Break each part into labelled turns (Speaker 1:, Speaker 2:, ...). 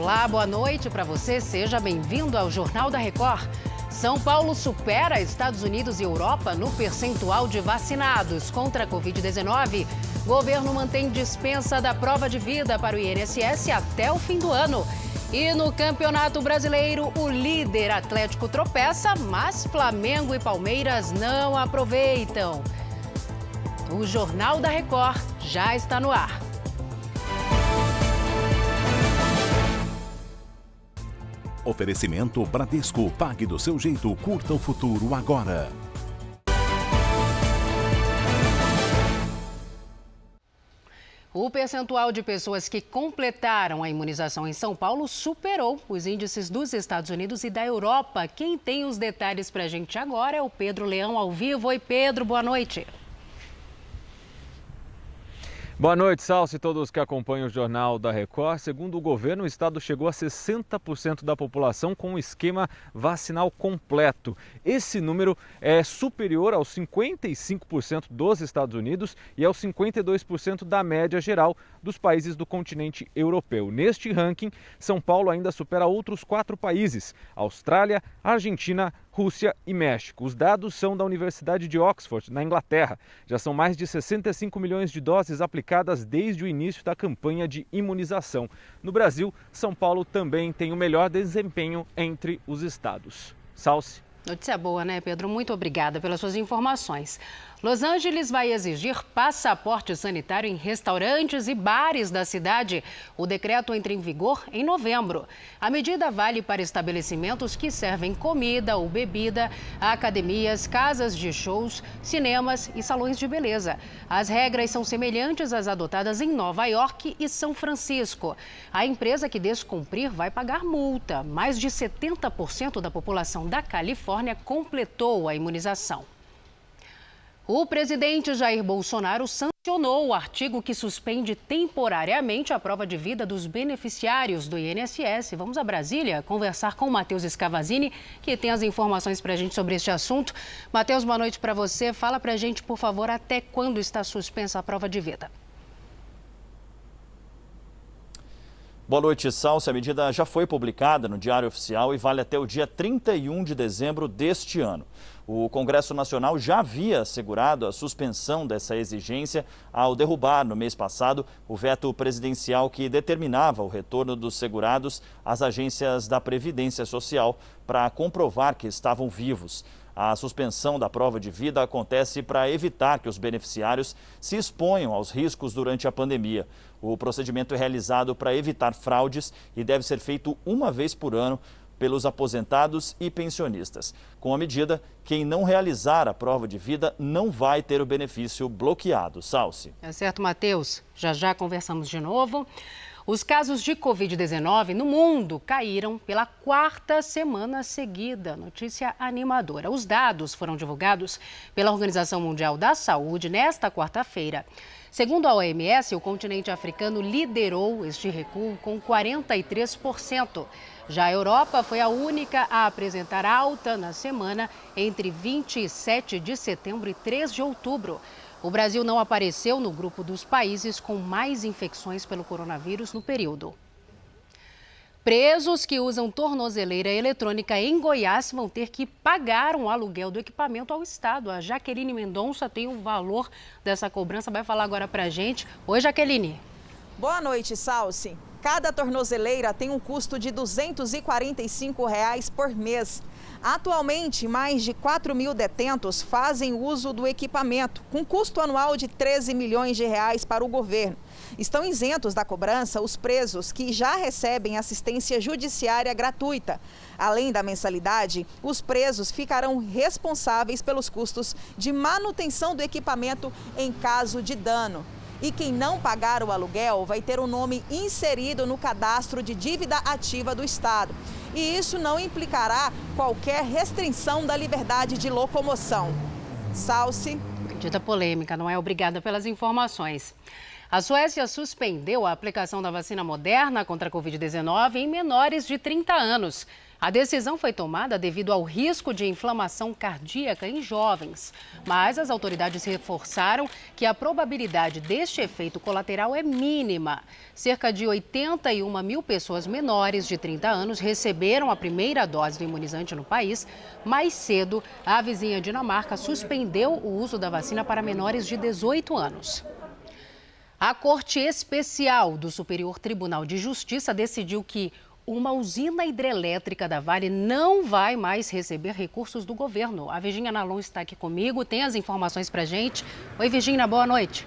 Speaker 1: Olá, boa noite para você. Seja bem-vindo ao Jornal da Record. São Paulo supera Estados Unidos e Europa no percentual de vacinados contra a Covid-19. Governo mantém dispensa da prova de vida para o INSS até o fim do ano. E no Campeonato Brasileiro, o líder Atlético tropeça, mas Flamengo e Palmeiras não aproveitam. O Jornal da Record já está no ar.
Speaker 2: Oferecimento Bradesco. Pague do seu jeito. Curta o futuro agora.
Speaker 1: O percentual de pessoas que completaram a imunização em São Paulo superou os índices dos Estados Unidos e da Europa. Quem tem os detalhes para a gente agora é o Pedro Leão, ao vivo. Oi, Pedro, boa noite.
Speaker 3: Boa noite, Salce, e todos que acompanham o Jornal da Record. Segundo o governo, o estado chegou a 60% da população com o esquema vacinal completo. Esse número é superior aos 55% dos Estados Unidos e aos 52% da média geral dos países do continente europeu. Neste ranking, São Paulo ainda supera outros 4 países: Austrália, Argentina, Rússia e México. Os dados são da Universidade de Oxford, na Inglaterra. Já são mais de 65 milhões de doses aplicadas desde o início da campanha de imunização. No Brasil, São Paulo também tem o melhor desempenho entre os estados. Salce.
Speaker 1: Notícia boa, né, Pedro? Muito obrigada pelas suas informações. Los Angeles vai exigir passaporte sanitário em restaurantes e bares da cidade. O decreto entra em vigor em novembro. A medida vale para estabelecimentos que servem comida ou bebida, academias, casas de shows, cinemas e salões de beleza. As regras são semelhantes às adotadas em Nova York e São Francisco. A empresa que descumprir vai pagar multa. Mais de 70% da população da Califórnia completou a imunização. O presidente Jair Bolsonaro sancionou o artigo que suspende temporariamente a prova de vida dos beneficiários do INSS. Vamos a Brasília conversar com o Matheus Scavazini, que tem as informações para a gente sobre este assunto. Matheus, boa noite para você. Fala para a gente, por favor, até quando está suspensa a prova de vida.
Speaker 4: Boa noite, Salce. A medida já foi publicada no Diário Oficial e vale até o dia 31 de dezembro deste ano. O Congresso Nacional já havia assegurado a suspensão dessa exigência ao derrubar, no mês passado, o veto presidencial que determinava o retorno dos segurados às agências da Previdência Social para comprovar que estavam vivos. A suspensão da prova de vida acontece para evitar que os beneficiários se exponham aos riscos durante a pandemia. O procedimento é realizado para evitar fraudes e deve ser feito uma vez por ano pelos aposentados e pensionistas. Com a medida, quem não realizar a prova de vida não vai ter o benefício bloqueado. Salce.
Speaker 1: É certo, Matheus. Já conversamos de novo. Os casos de Covid-19 no mundo caíram pela 4ª semana seguida. Notícia animadora. Os dados foram divulgados pela Organização Mundial da Saúde nesta quarta-feira. Segundo a OMS, o continente africano liderou este recuo com 43%. Já a Europa foi a única a apresentar alta na semana entre 27 de setembro e 3 de outubro. O Brasil não apareceu no grupo dos países com mais infecções pelo coronavírus no período. Presos que usam tornozeleira eletrônica em Goiás vão ter que pagar um aluguel do equipamento ao Estado. A Jaqueline Mendonça tem o valor dessa cobrança, vai falar agora pra gente. Oi, Jaqueline.
Speaker 5: Boa noite, Salce. Cada tornozeleira tem um custo de R$ 245 por mês. Atualmente, mais de 4 mil detentos fazem uso do equipamento, com custo anual de 13 milhões de reais para o governo. Estão isentos da cobrança os presos que já recebem assistência judiciária gratuita. Além da mensalidade, os presos ficarão responsáveis pelos custos de manutenção do equipamento em caso de dano. E quem não pagar o aluguel vai ter o nome inserido no cadastro de dívida ativa do Estado. E isso não implicará qualquer restrição da liberdade de locomoção. Salce.
Speaker 1: Medida polêmica, não é? Obrigada pelas informações. A Suécia suspendeu a aplicação da vacina Moderna contra a Covid-19 em menores de 30 anos. A decisão foi tomada devido ao risco de inflamação cardíaca em jovens, mas as autoridades reforçaram que a probabilidade deste efeito colateral é mínima. Cerca de 81 mil pessoas menores de 30 anos receberam a primeira dose do imunizante no país. Mais cedo, a vizinha Dinamarca suspendeu o uso da vacina para menores de 18 anos. A Corte Especial do Superior Tribunal de Justiça decidiu que uma usina hidrelétrica da Vale não vai mais receber recursos do governo. A Virgínia Nalon está aqui comigo, tem as informações pra gente. Oi, Virgínia, boa noite.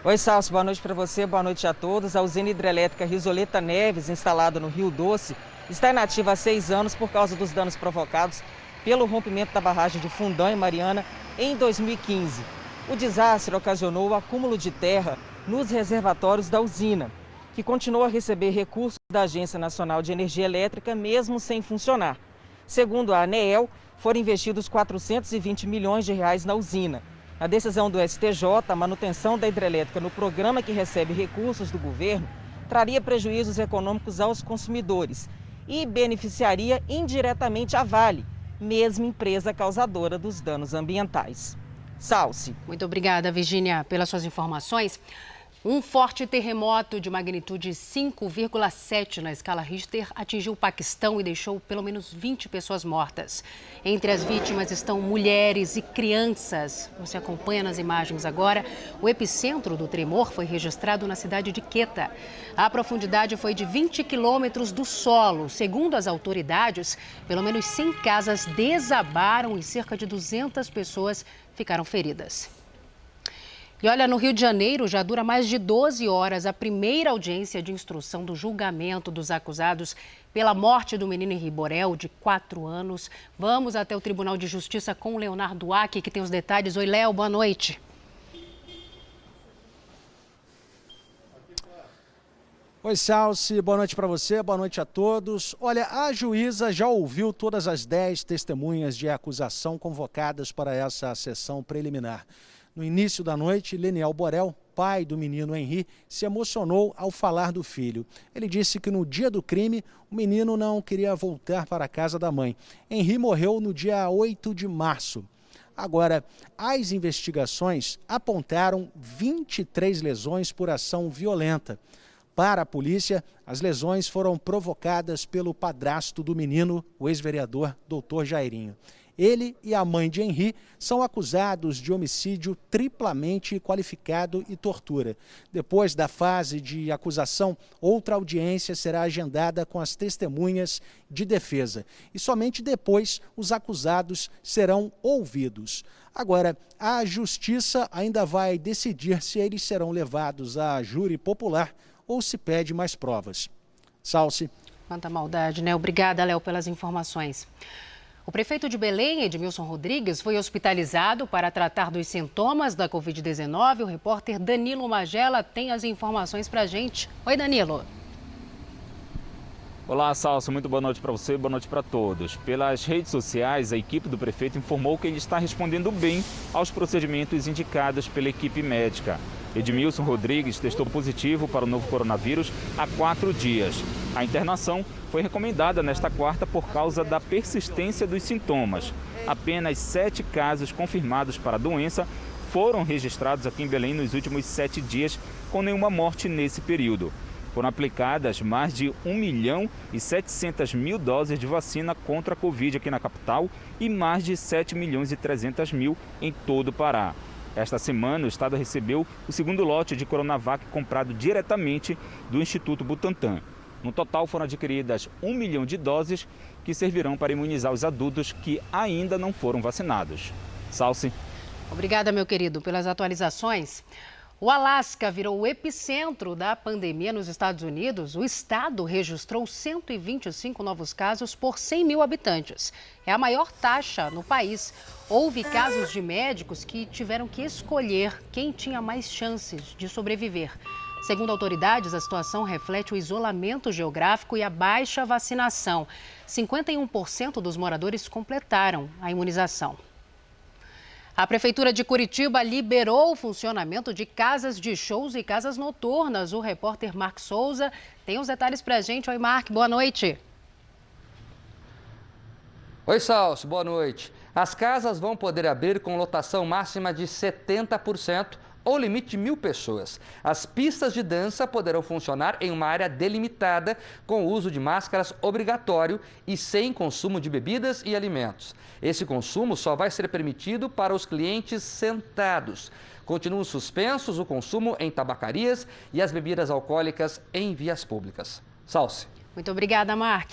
Speaker 6: Oi, Salso, boa noite para você, boa noite a todos. A usina hidrelétrica Risoleta Neves, instalada no Rio Doce, está inativa há 6 anos por causa dos danos provocados pelo rompimento da barragem de Fundão e Mariana em 2015. O desastre ocasionou o acúmulo de terra nos reservatórios da usina, que continua a receber recursos da Agência Nacional de Energia Elétrica, mesmo sem funcionar. Segundo a ANEEL, foram investidos 420 milhões de reais na usina. Na decisão do STJ, a manutenção da hidrelétrica no programa que recebe recursos do governo traria prejuízos econômicos aos consumidores e beneficiaria indiretamente a Vale, mesma empresa causadora dos danos ambientais. Salce.
Speaker 1: Muito obrigada, Virgínia, pelas suas informações. Um forte terremoto de magnitude 5,7 na escala Richter atingiu o Paquistão e deixou pelo menos 20 pessoas mortas. Entre as vítimas estão mulheres e crianças. Você acompanha nas imagens agora. O epicentro do tremor foi registrado na cidade de Quetta. A profundidade foi de 20 quilômetros do solo. Segundo as autoridades, pelo menos 100 casas desabaram e cerca de 200 pessoas ficaram feridas. E olha, no Rio de Janeiro já dura mais de 12 horas a primeira audiência de instrução do julgamento dos acusados pela morte do menino Henri Borel, de 4 anos. Vamos até o Tribunal de Justiça com o Leonardo Aki, que tem os detalhes. Oi, Léo, boa noite.
Speaker 7: Oi, Salce, boa noite para você, boa noite a todos. Olha, a juíza já ouviu todas as 10 testemunhas de acusação convocadas para essa sessão preliminar. No início da noite, Leniel Borel, pai do menino Henri, se emocionou ao falar do filho. Ele disse que no dia do crime, o menino não queria voltar para a casa da mãe. Henri morreu no dia 8 de março. Agora, as investigações apontaram 23 lesões por ação violenta. Para a polícia, as lesões foram provocadas pelo padrasto do menino, o ex-vereador Dr. Jairinho. Ele e a mãe de Henri são acusados de homicídio triplamente qualificado e tortura. Depois da fase de acusação, outra audiência será agendada com as testemunhas de defesa. E somente depois os acusados serão ouvidos. Agora, a justiça ainda vai decidir se eles serão levados a júri popular ou se pede mais provas. Salce.
Speaker 1: Quanta maldade, né? Obrigada, Léo, pelas informações. O prefeito de Belém, Edmilson Rodrigues, foi hospitalizado para tratar dos sintomas da Covid-19. O repórter Danilo Magela tem as informações para a gente. Oi, Danilo.
Speaker 3: Olá, Salso. Muito boa noite para você, boa noite para todos. Pelas redes sociais, a equipe do prefeito informou que ele está respondendo bem aos procedimentos indicados pela equipe médica. Edmilson Rodrigues testou positivo para o novo coronavírus há 4 dias. A internação foi recomendada nesta quarta por causa da persistência dos sintomas. Apenas 7 casos confirmados para a doença foram registrados aqui em Belém nos últimos 7 dias, com nenhuma morte nesse período. Foram aplicadas mais de 1.700.000 doses de vacina contra a Covid aqui na capital e mais de 7.300.000 em todo o Pará. Esta semana, o estado recebeu o segundo lote de Coronavac comprado diretamente do Instituto Butantan. No total, foram adquiridas 1 milhão de doses que servirão para imunizar os adultos que ainda não foram vacinados. Salce.
Speaker 1: Obrigada, meu querido, pelas atualizações. O Alasca virou o epicentro da pandemia nos Estados Unidos. O estado registrou 125 novos casos por 100 mil habitantes. É a maior taxa no país. Houve casos de médicos que tiveram que escolher quem tinha mais chances de sobreviver. Segundo autoridades, a situação reflete o isolamento geográfico e a baixa vacinação. 51% dos moradores completaram a imunização. A Prefeitura de Curitiba liberou o funcionamento de casas de shows e casas noturnas. O repórter Mark Souza tem os detalhes para a gente. Oi, Mark, boa noite.
Speaker 8: Oi, Salso, boa noite. As casas vão poder abrir com lotação máxima de 70% ou limite de 1.000 pessoas. As pistas de dança poderão funcionar em uma área delimitada com o uso de máscaras obrigatório e sem consumo de bebidas e alimentos. Esse consumo só vai ser permitido para os clientes sentados. Continuam suspensos o consumo em tabacarias e as bebidas alcoólicas em vias públicas. Salce.
Speaker 1: Muito obrigada, Mark.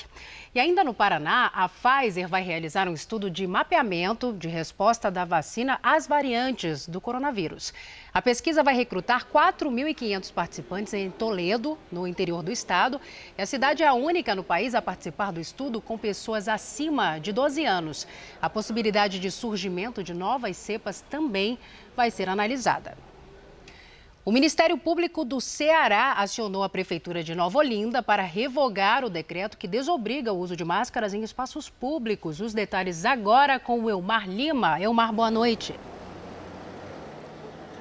Speaker 1: E ainda no Paraná, a Pfizer vai realizar um estudo de mapeamento de resposta da vacina às variantes do coronavírus. A pesquisa vai recrutar 4.500 participantes em Toledo, no interior do estado. E a cidade é a única no país a participar do estudo com pessoas acima de 12 anos. A possibilidade de surgimento de novas cepas também vai ser analisada. O Ministério Público do Ceará acionou a Prefeitura de Nova Olinda para revogar o decreto que desobriga o uso de máscaras em espaços públicos. Os detalhes agora com o Elmar Lima. Elmar, boa noite.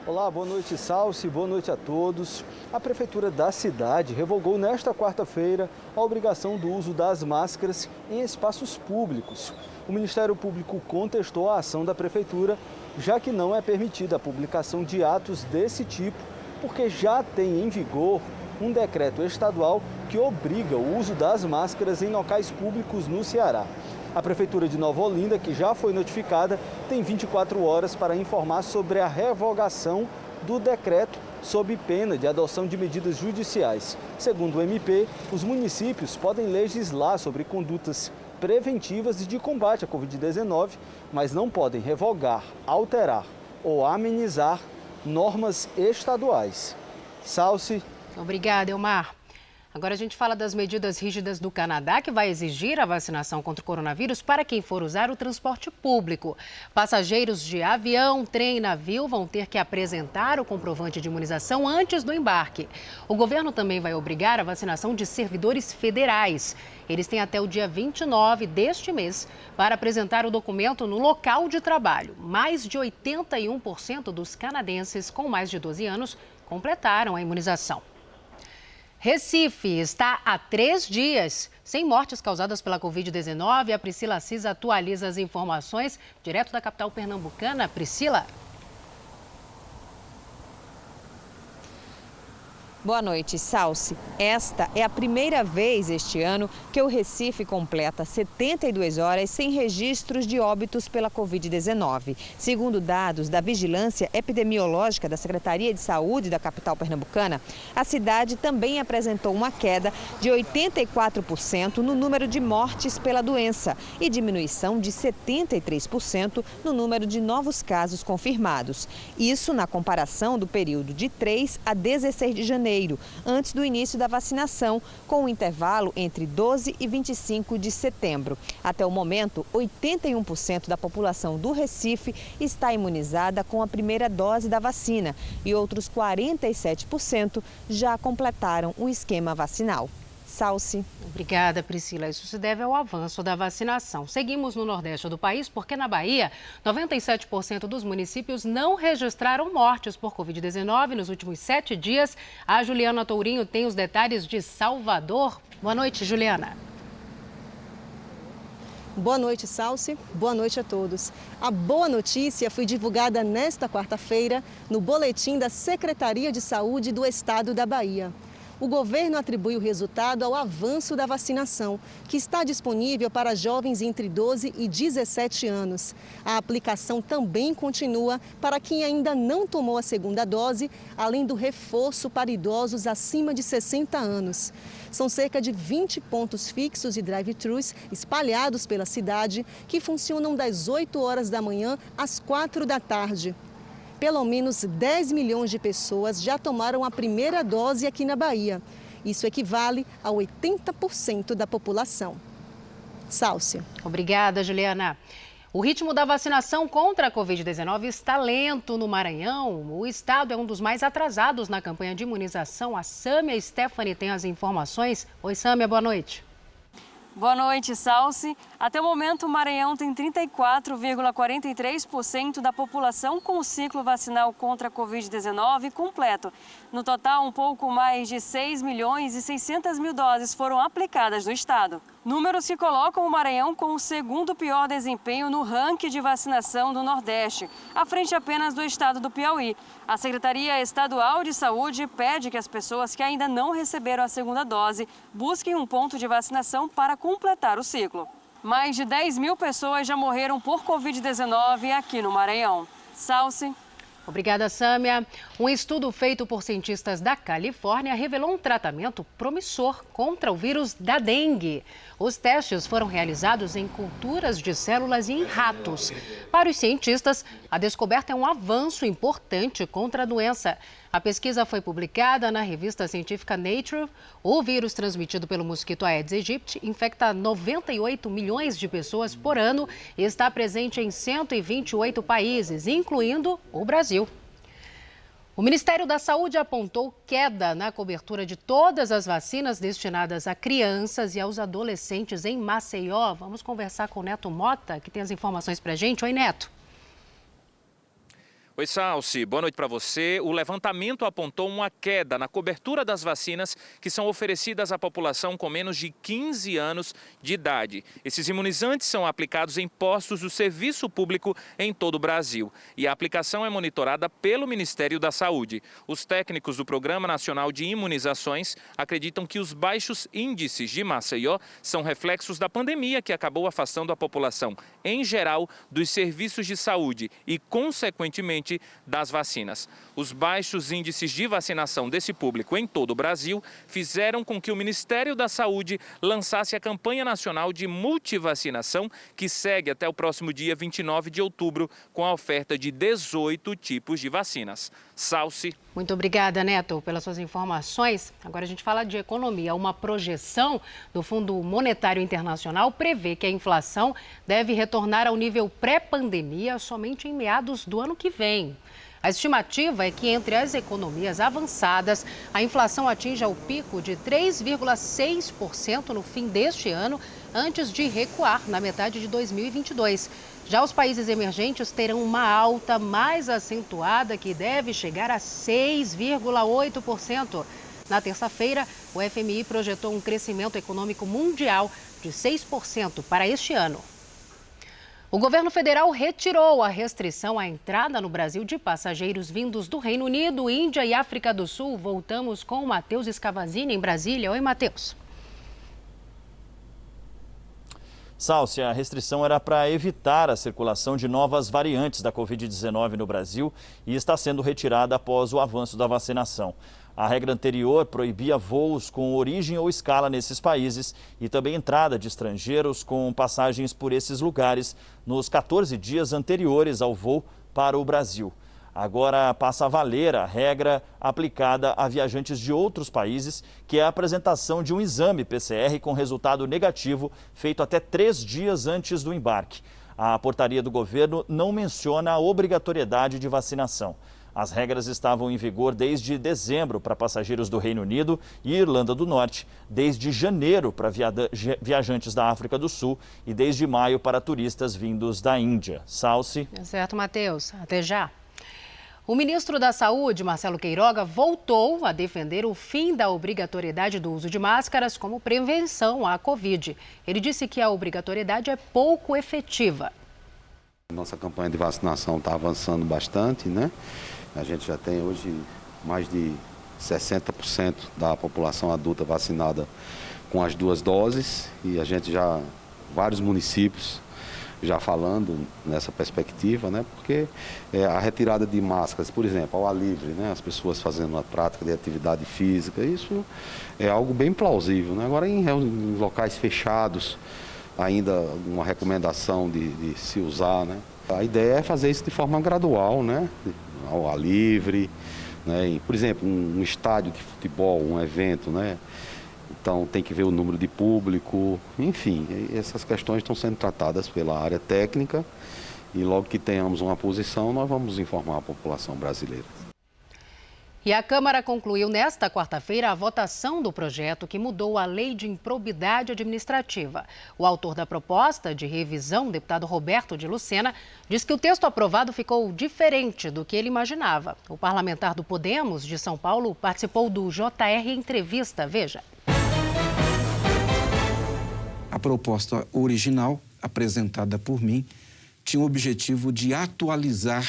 Speaker 9: Olá, boa noite, Salce, boa noite a todos. A Prefeitura da cidade revogou nesta quarta-feira a obrigação do uso das máscaras em espaços públicos. O Ministério Público contestou a ação da Prefeitura, já que não é permitida a publicação de atos desse tipo, porque já tem em vigor um decreto estadual que obriga o uso das máscaras em locais públicos no Ceará. A Prefeitura de Nova Olinda, que já foi notificada, tem 24 horas para informar sobre a revogação do decreto sob pena de adoção de medidas judiciais. Segundo o MP, os municípios podem legislar sobre condutas preventivas e de combate à Covid-19, mas não podem revogar, alterar ou amenizar normas estaduais. Salce.
Speaker 1: Obrigada, Elmar. Agora a gente fala das medidas rígidas do Canadá, que vai exigir a vacinação contra o coronavírus para quem for usar o transporte público. Passageiros de avião, trem e navio vão ter que apresentar o comprovante de imunização antes do embarque. O governo também vai obrigar a vacinação de servidores federais. Eles têm até o dia 29 deste mês para apresentar o documento no local de trabalho. Mais de 81% dos canadenses com mais de 12 anos completaram a imunização. Recife está há 3 dias sem mortes causadas pela Covid-19. A Priscila Assis atualiza as informações direto da capital pernambucana. Priscila.
Speaker 10: Boa noite, Salce. Esta é a primeira vez este ano que o Recife completa 72 horas sem registros de óbitos pela Covid-19. Segundo dados da Vigilância Epidemiológica da Secretaria de Saúde da capital pernambucana, a cidade também apresentou uma queda de 84% no número de mortes pela doença e diminuição de 73% no número de novos casos confirmados. Isso na comparação do período de 3 a 16 de janeiro. Antes do início da vacinação, com um intervalo entre 12 e 25 de setembro. Até o momento, 81% da população do Recife está imunizada com a primeira dose da vacina e outros 47% já completaram o esquema vacinal. Salce.
Speaker 1: Obrigada, Priscila. Isso se deve ao avanço da vacinação. Seguimos no Nordeste do país, porque na Bahia, 97% dos municípios não registraram mortes por Covid-19 nos últimos 7 dias. A Juliana Tourinho tem os detalhes de Salvador. Boa noite, Juliana.
Speaker 11: Boa noite, Salce. Boa noite a todos. A boa notícia foi divulgada nesta quarta-feira no boletim da Secretaria de Saúde do Estado da Bahia. O governo atribui o resultado ao avanço da vacinação, que está disponível para jovens entre 12 e 17 anos. A aplicação também continua para quem ainda não tomou a segunda dose, além do reforço para idosos acima de 60 anos. São cerca de 20 pontos fixos e drive-thrus espalhados pela cidade, que funcionam das 8 horas da manhã às 4 da tarde. Pelo menos 10 milhões de pessoas já tomaram a primeira dose aqui na Bahia. Isso equivale a 80% da população. Salce.
Speaker 1: Obrigada, Juliana. O ritmo da vacinação contra a Covid-19 está lento no Maranhão. O estado é um dos mais atrasados na campanha de imunização. A Sâmia Stephanie tem as informações. Oi, Sâmia, boa noite.
Speaker 12: Boa noite, Salce. Até o momento, o Maranhão tem 34,43% da população com o ciclo vacinal contra a Covid-19 completo. No total, um pouco mais de 6 milhões e 600 mil doses foram aplicadas no estado. Números que colocam o Maranhão com o segundo pior desempenho no ranking de vacinação do Nordeste, à frente apenas do estado do Piauí. A Secretaria Estadual de Saúde pede que as pessoas que ainda não receberam a segunda dose busquem um ponto de vacinação para completar o ciclo. Mais de 10 mil pessoas já morreram por Covid-19 aqui no Maranhão. Salce.
Speaker 1: Obrigada, Sâmia. Um estudo feito por cientistas da Califórnia revelou um tratamento promissor contra o vírus da dengue. Os testes foram realizados em culturas de células e em ratos. Para os cientistas, a descoberta é um avanço importante contra a doença. A pesquisa foi publicada na revista científica Nature. O vírus transmitido pelo mosquito Aedes aegypti infecta 98 milhões de pessoas por ano e está presente em 128 países, incluindo o Brasil. O Ministério da Saúde apontou queda na cobertura de todas as vacinas destinadas a crianças e aos adolescentes em Maceió. Vamos conversar com o Neto Mota, que tem as informações para a gente. Oi, Neto.
Speaker 13: Oi, Salce. Boa noite para você. O levantamento apontou uma queda na cobertura das vacinas que são oferecidas à população com menos de 15 anos de idade. Esses imunizantes são aplicados em postos do serviço público em todo o Brasil. E a aplicação é monitorada pelo Ministério da Saúde. Os técnicos do Programa Nacional de Imunizações acreditam que os baixos índices de Maceió são reflexos da pandemia que acabou afastando a população em geral dos serviços de saúde e, consequentemente, das vacinas. Os baixos índices de vacinação desse público em todo o Brasil fizeram com que o Ministério da Saúde lançasse a campanha nacional de multivacinação, que segue até o próximo dia 29 de outubro, com a oferta de 18 tipos de vacinas. Salce.
Speaker 1: Muito obrigada, Neto, pelas suas informações. Agora a gente fala de economia. Uma projeção do Fundo Monetário Internacional prevê que a inflação deve retornar ao nível pré-pandemia somente em meados do ano que vem. A estimativa é que entre as economias avançadas, a inflação atinja o pico de 3,6% no fim deste ano, antes de recuar na metade de 2022. Já os países emergentes terão uma alta mais acentuada que deve chegar a 6,8%. Na terça-feira, o FMI projetou um crescimento econômico mundial de 6% para este ano. O governo federal retirou a restrição à entrada no Brasil de passageiros vindos do Reino Unido, Índia e África do Sul. Voltamos com o Matheus Escavazini, em Brasília. Oi, Matheus.
Speaker 4: Salce, a restrição era para evitar a circulação de novas variantes da Covid-19 no Brasil e está sendo retirada após o avanço da vacinação. A regra anterior proibia voos com origem ou escala nesses países e também entrada de estrangeiros com passagens por esses lugares nos 14 dias anteriores ao voo para o Brasil. Agora passa a valer a regra aplicada a viajantes de outros países, que é a apresentação de um exame PCR com resultado negativo feito até 3 dias antes do embarque. A portaria do governo não menciona a obrigatoriedade de vacinação. As regras estavam em vigor desde dezembro para passageiros do Reino Unido e Irlanda do Norte, desde janeiro para viajantes da África do Sul e desde maio para turistas vindos da Índia. Salce.
Speaker 1: Certo, Matheus. Até já. O ministro da Saúde, Marcelo Queiroga, voltou a defender o fim da obrigatoriedade do uso de máscaras como prevenção à Covid. Ele disse que a obrigatoriedade é pouco efetiva.
Speaker 14: Nossa campanha de vacinação está avançando bastante, né? A gente já tem hoje mais de 60% da população adulta vacinada com as 2 doses e a gente já, vários municípios já falando nessa perspectiva, né? Porque a retirada de máscaras, por exemplo, ao ar livre, né? As pessoas fazendo a prática de atividade física, isso é algo bem plausível, né? Agora em locais fechados, ainda uma recomendação de se usar, né? A ideia é fazer isso de forma gradual, né? Ao ar livre, né? E, por exemplo, um estádio de futebol, um evento, né? Então tem que ver o número de público, enfim, essas questões estão sendo tratadas pela área técnica e logo que tenhamos uma posição, nós vamos informar a população brasileira.
Speaker 1: E a Câmara concluiu nesta quarta-feira a votação do projeto que mudou a Lei de Improbidade Administrativa. O autor da proposta de revisão, o deputado Roberto de Lucena, diz que o texto aprovado ficou diferente do que ele imaginava. O parlamentar do Podemos, de São Paulo, participou do JR Entrevista. Veja.
Speaker 15: A proposta original, apresentada por mim, tinha o objetivo de atualizar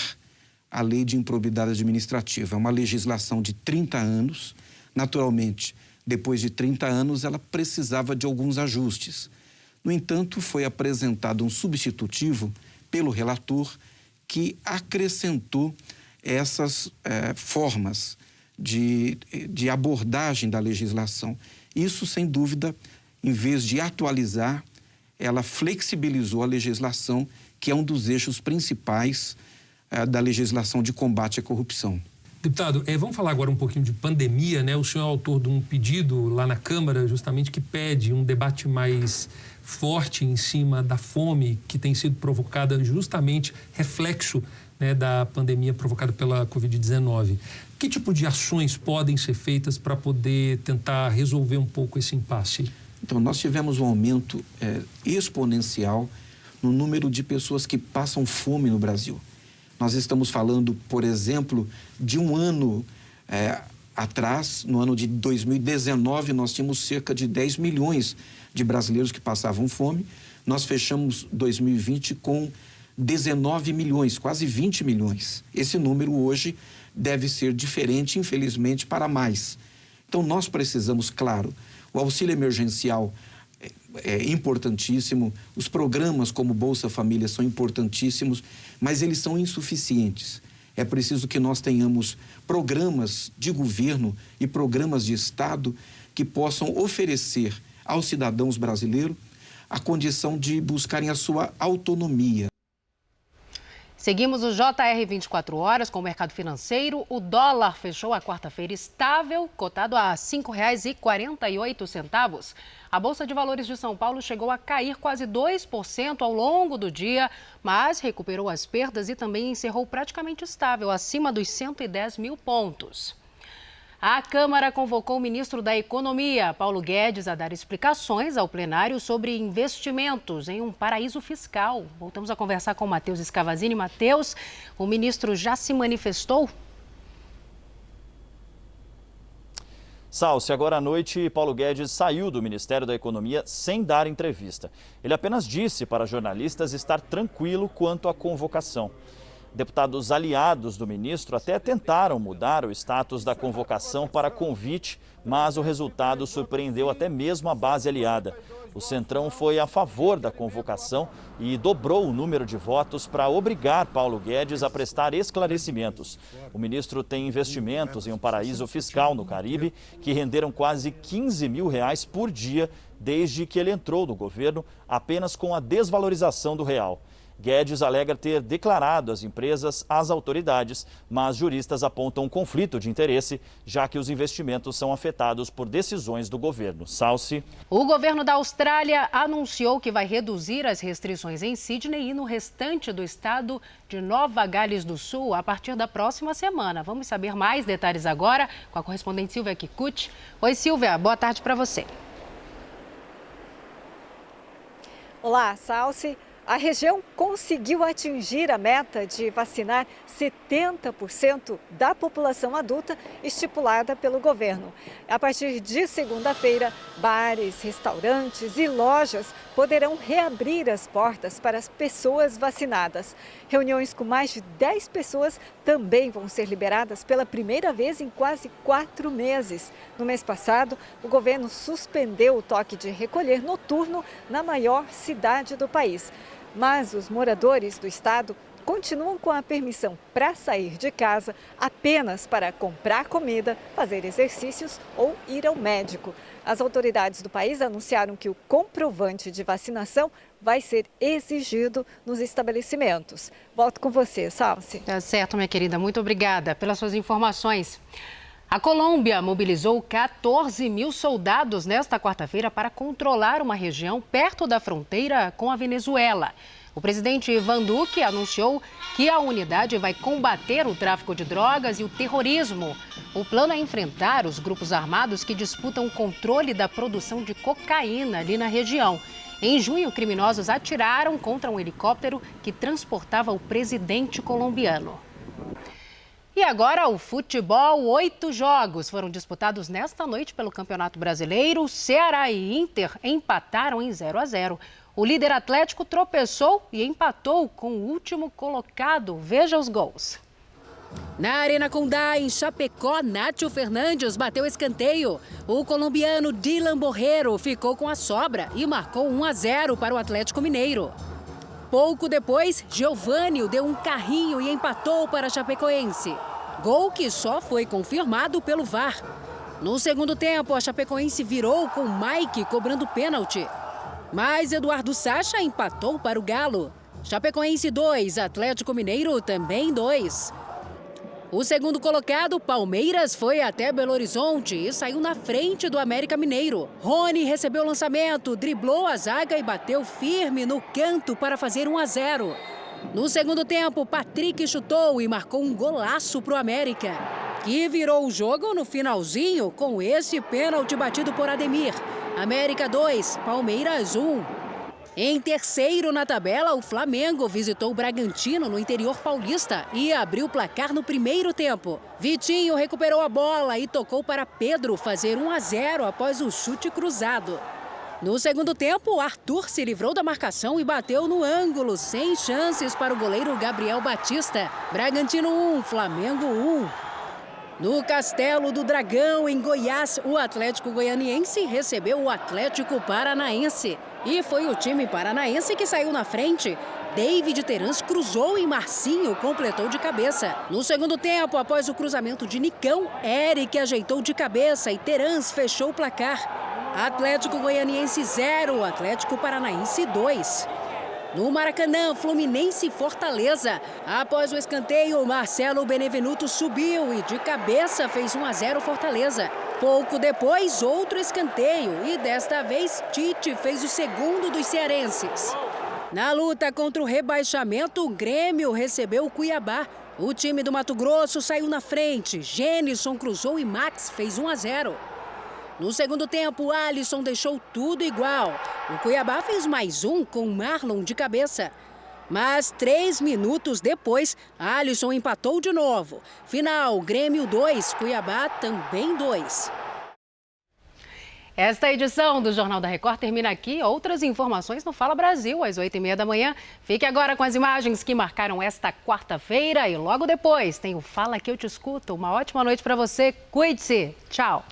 Speaker 15: a Lei de Improbidade Administrativa. É uma legislação de 30 anos. Naturalmente, depois de 30 anos, ela precisava de alguns ajustes. No entanto, foi apresentado um substitutivo pelo relator que acrescentou essas formas de abordagem da legislação. Isso, sem dúvida, em vez de atualizar, ela flexibilizou a legislação, que é um dos eixos principais da legislação de combate à corrupção.
Speaker 16: Deputado, vamos falar agora um pouquinho de pandemia, né? O senhor é autor de um pedido lá na Câmara, justamente, que pede um debate mais forte em cima da fome que tem sido provocada justamente reflexo, né, da pandemia provocada pela Covid-19. Que tipo de ações podem ser feitas para poder tentar resolver um pouco esse impasse?
Speaker 15: Então, nós tivemos um aumento exponencial no número de pessoas que passam fome no Brasil. Nós estamos falando, por exemplo, de um ano atrás, no ano de 2019, nós tínhamos cerca de 10 milhões de brasileiros que passavam fome. Nós fechamos 2020 com 19 milhões, quase 20 milhões. Esse número hoje deve ser diferente, infelizmente, para mais. Então, nós precisamos, claro, o auxílio emergencial é importantíssimo, os programas como Bolsa Família são importantíssimos, mas eles são insuficientes. É preciso que nós tenhamos programas de governo e programas de Estado que possam oferecer aos cidadãos brasileiros a condição de buscarem a sua autonomia.
Speaker 1: Seguimos o JR 24 horas com o mercado financeiro. O dólar fechou a quarta-feira estável, cotado a R$ 5,48. A Bolsa de Valores de São Paulo chegou a cair quase 2% ao longo do dia, mas recuperou as perdas e também encerrou praticamente estável, acima dos 110 mil pontos. A Câmara convocou o ministro da Economia, Paulo Guedes, a dar explicações ao plenário sobre investimentos em um paraíso fiscal. Voltamos a conversar com o Matheus Escavazini. Matheus, o ministro já se manifestou?
Speaker 4: Salce, agora à noite, Paulo Guedes saiu do Ministério da Economia sem dar entrevista. Ele apenas disse para jornalistas estar tranquilo quanto à convocação. Deputados aliados do ministro até tentaram mudar o status da convocação para convite, mas o resultado surpreendeu até mesmo a base aliada. O Centrão foi a favor da convocação e dobrou o número de votos para obrigar Paulo Guedes a prestar esclarecimentos. O ministro tem investimentos em um paraíso fiscal no Caribe que renderam quase R$15 mil por dia desde que ele entrou no governo, apenas com a desvalorização do real. Guedes alega ter declarado as empresas às autoridades, mas juristas apontam um conflito de interesse, já que os investimentos são afetados por decisões do governo. Salce.
Speaker 1: O governo da Austrália anunciou que vai reduzir as restrições em Sydney e no restante do estado de Nova Gales do Sul a partir da próxima semana. Vamos saber mais detalhes agora com a correspondente Silvia Kikuchi. Oi, Silvia, boa tarde para você.
Speaker 17: Olá, Salce. A região conseguiu atingir a meta de vacinar 70% da população adulta estipulada pelo governo. A partir de segunda-feira, bares, restaurantes e lojas poderão reabrir as portas para as pessoas vacinadas. Reuniões com mais de 10 pessoas também vão ser liberadas pela primeira vez em quase 4 meses. No mês passado, o governo suspendeu o toque de recolher noturno na maior cidade do país. Mas os moradores do estado continuam com a permissão para sair de casa apenas para comprar comida, fazer exercícios ou ir ao médico. As autoridades do país anunciaram que o comprovante de vacinação vai ser exigido nos estabelecimentos. Volto com você, Salce.
Speaker 1: Tá certo, minha querida. Muito obrigada pelas suas informações. A Colômbia mobilizou 14 mil soldados nesta quarta-feira para controlar uma região perto da fronteira com a Venezuela. O presidente Ivan Duque anunciou que a unidade vai combater o tráfico de drogas e o terrorismo. O plano é enfrentar os grupos armados que disputam o controle da produção de cocaína ali na região. Em junho, criminosos atiraram contra um helicóptero que transportava o presidente colombiano. E agora o futebol, 8 jogos foram disputados nesta noite pelo Campeonato Brasileiro. Ceará e Inter empataram em 0-0. O líder Atlético tropeçou e empatou com o último colocado. Veja os gols. Na Arena Condá, em Chapecó, Nátio Fernandes bateu escanteio. O colombiano Dylan Borrero ficou com a sobra e marcou 1-0 para o Atlético Mineiro. Pouco depois, Giovânio deu um carrinho e empatou para a Chapecoense. Gol que só foi confirmado pelo VAR. No segundo tempo, a Chapecoense virou com Mike cobrando pênalti. Mas Eduardo Sacha empatou para o Galo. Chapecoense 2, Atlético Mineiro também 2. O segundo colocado, Palmeiras, foi até Belo Horizonte e saiu na frente do América Mineiro. Rony recebeu o lançamento, driblou a zaga e bateu firme no canto para fazer 1-0. No segundo tempo, Patrick chutou e marcou um golaço para o América, que virou o jogo no finalzinho com esse pênalti batido por Ademir. América 2, Palmeiras 1. Em terceiro na tabela, o Flamengo visitou o Bragantino no interior paulista e abriu o placar no primeiro tempo. Vitinho recuperou a bola e tocou para Pedro fazer 1-0 após o chute cruzado. No segundo tempo, Arthur se livrou da marcação e bateu no ângulo, sem chances para o goleiro Gabriel Batista. Bragantino 1, Flamengo 1. No Castelo do Dragão, em Goiás, o Atlético Goianiense recebeu o Atlético Paranaense. E foi o time paranaense que saiu na frente. David Terans cruzou e Marcinho completou de cabeça. No segundo tempo, após o cruzamento de Nicão, Eric ajeitou de cabeça e Terans fechou o placar. Atlético Goianiense 0, Atlético Paranaense 2. No Maracanã, Fluminense e Fortaleza. Após o escanteio, Marcelo Benevenuto subiu e de cabeça fez 1-0 Fortaleza. Pouco depois, outro escanteio e desta vez Tite fez o segundo dos cearenses. Na luta contra o rebaixamento, o Grêmio recebeu o Cuiabá. O time do Mato Grosso saiu na frente. Gênison cruzou e Max fez 1-0. No segundo tempo, Alisson deixou tudo igual. O Cuiabá fez mais um com Marlon de cabeça. Mas 3 minutos depois, Alisson empatou de novo. Final, Grêmio 2, Cuiabá também 2. Esta edição do Jornal da Record termina aqui. Outras informações no Fala Brasil, às 8h30 da manhã. Fique agora com as imagens que marcaram esta quarta-feira. E logo depois tem o Fala Que Eu Te Escuto. Uma ótima noite para você. Cuide-se. Tchau.